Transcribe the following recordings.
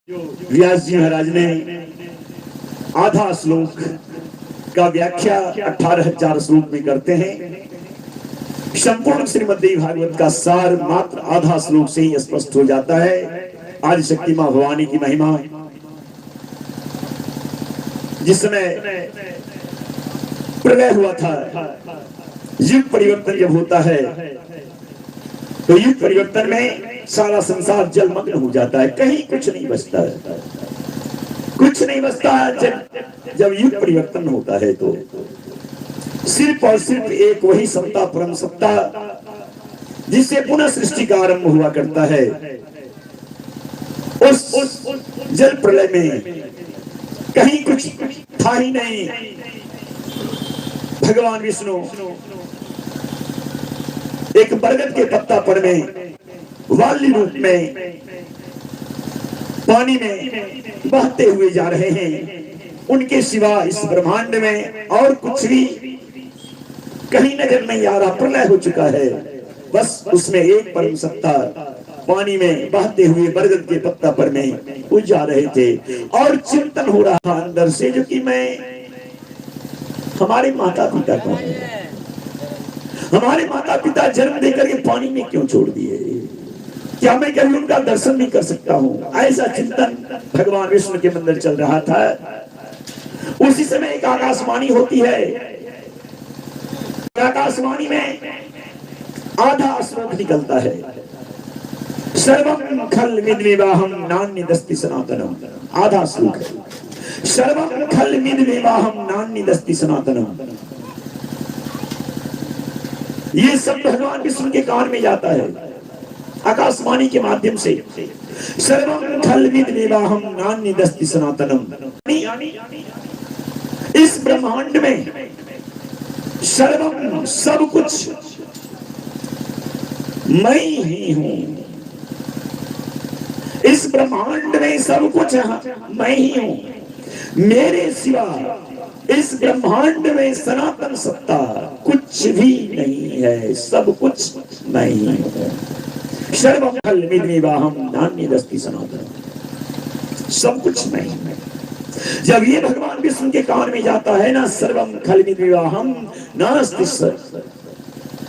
व्यास जी महाराज ने आधा श्लोक का व्याख्या 18,000 श्लोक में करते हैं। संपूर्ण श्रीमद्देवी भागवत का सार मात्र आधा श्लोक से ही स्पष्ट हो जाता है। आदि शक्ति मां भवानी की महिमा, जिस समय प्रलय हुआ था, युग परिवर्तन जब होता है तो युग परिवर्तन में सारा संसार जलमग्न हो जाता है, कहीं कुछ नहीं बचता है, कुछ नहीं बचता है। जब युग परिवर्तन होता है तो सिर्फ और सिर्फ एक वही सत्ता, परम सत्ता, जिससे पुनः सृष्टि का आरंभ हुआ करता है, उस जल प्रलय में कहीं कुछ था ही नहीं। भगवान विष्णु एक बरगद के पत्ता पर में वाली रूप में पानी में बहते हुए जा रहे हैं। उनके सिवा इस ब्रह्मांड में और कुछ भी कहीं नजर नहीं आ रहा, प्रलय हो चुका है। बस उसमें एक परम सत्ता पानी में बहते हुए बरगद के पत्ता पर में वो जा रहे थे और चिंतन हो रहा था अंदर से, जो कि मैं, हमारे माता पिता कौन है? हमारे माता पिता जन्म देकर के पानी में क्यों छोड़ दिए? क्या मैं कभी उनका दर्शन नहीं कर सकता हूँ? ऐसा चिंतन भगवान विष्णु के अंदर चल रहा था। उसी समय एक आकाशवाणी होती है। आकाशवाणी में आधा श्लोक निकलता है। सर्वं खल विद्विवाहम नान्यदस्ति सनातनम। आधा श्लोक है। सर्वं खल विद्विवाहम नान्यदस्ति सनातनम। ये सब भगवान विष्णु के कान में जाता है आकाशवाणी के माध्यम से। सर्वं खल विद्विवाहम नान्यदस्ति सनातनम। इस ब्रह्मांड में सर्वम, सब कुछ मैं ही हूं। इस ब्रह्मांड में सब कुछ मैं ही हूं। मेरे सिवा इस ब्रह्मांड में सनातन सत्ता कुछ भी नहीं है, सब कुछ मैं ही हूं। सर्वं खल विद्विवाहम नान्यदस्ति सनातनम। सब कुछ मैं ही हूं। जब ये भगवान विष्णु के कान में जाता है ना, सर्वं खल विद्विवाहम नास्ति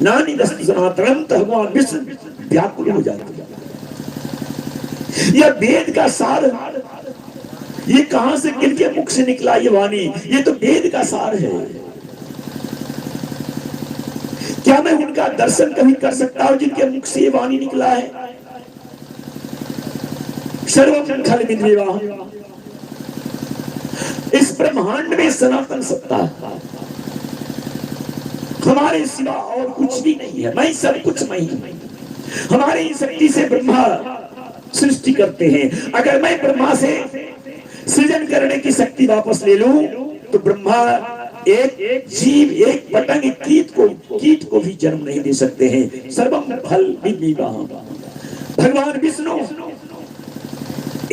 नान्यदस्ति सनातनम, तो भगवान विष्णु व्याकुल हो जाते हैं। यह वेद का सार, ये कहां से, किनके मुख से निकला ये वाणी? ये तो वेद का सार है। क्या मैं उनका दर्शन कभी कर सकता हूं जिनके मुख से ये वाणी निकला है? सर्वं खल विद्विवाहम। इस ब्रह्मांड में सनातन सत्ता है, हमारे सिवा और कुछ भी नहीं है। मैं सब कुछ मैं ही। हमारी शक्ति से ब्रह्मा सृष्टि करते हैं। अगर मैं ब्रह्मा से सृजन करने की शक्ति वापस ले लूं तो ब्रह्मा एक जीव, एक पतंग, कीट को भी जन्म नहीं दे सकते हैं। सर्वं खल विद्विवाहम। भगवान विष्णु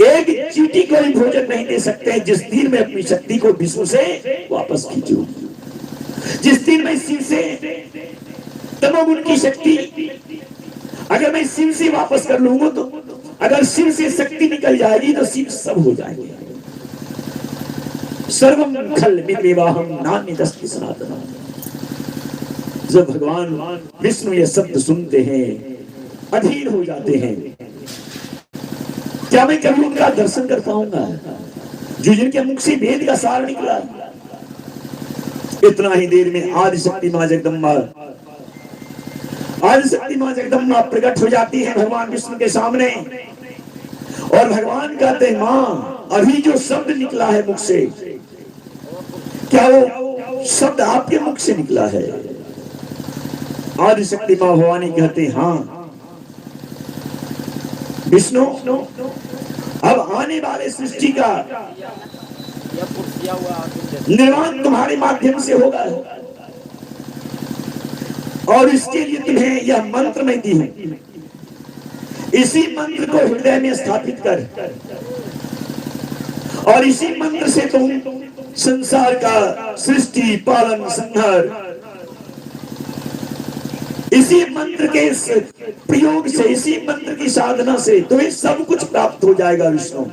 एक चींटी को भी भोजन नहीं दे सकते जिस दिन मैं अपनी शक्ति को विष्णु से वापस खींचूं। जिस दिन मैं शिव से तमोगुण की शक्ति, अगर मैं शिव से वापस कर लूंगा तो अगर शिव से शक्ति निकल जाएगी तो शिव सब हो जाएंगे। सर्वं खल विद्विवाहम नान्यदस्ति सनातनम। जब भगवान विष्णु ये शब्द सुनते हैं, अधीर हो जाते हैं। क्या मैं कभी उनका दर्शन कर पाऊंगा जो जिनके मुख से वेद का सार निकला? इतना ही देर में आदि शक्ति मां जगदम्बा, आदि शक्ति मां जगदम्बा प्रकट हो जाती है भगवान विष्णु के सामने और भगवान कहते हैं, मां, अभी जो शब्द निकला है मुख से, क्या वो शब्द आपके मुख से निकला है? आदि शक्ति मां भवानी कहते हैं, हाँ विष्णु, अब आने वाले सृष्टि का निर्माण तुम्हारे माध्यम से होगा और इसके लिए तुम्हें यह मंत्र मैं दी हूं। इसी मंत्र को हृदय में स्थापित कर और इसी मंत्र से तुम संसार का सृष्टि, पालन, संहार, इसी मंत्र के प्रयोग से, इसी मंत्र की साधना से तुम्हें सब कुछ प्राप्त हो जाएगा विष्णु।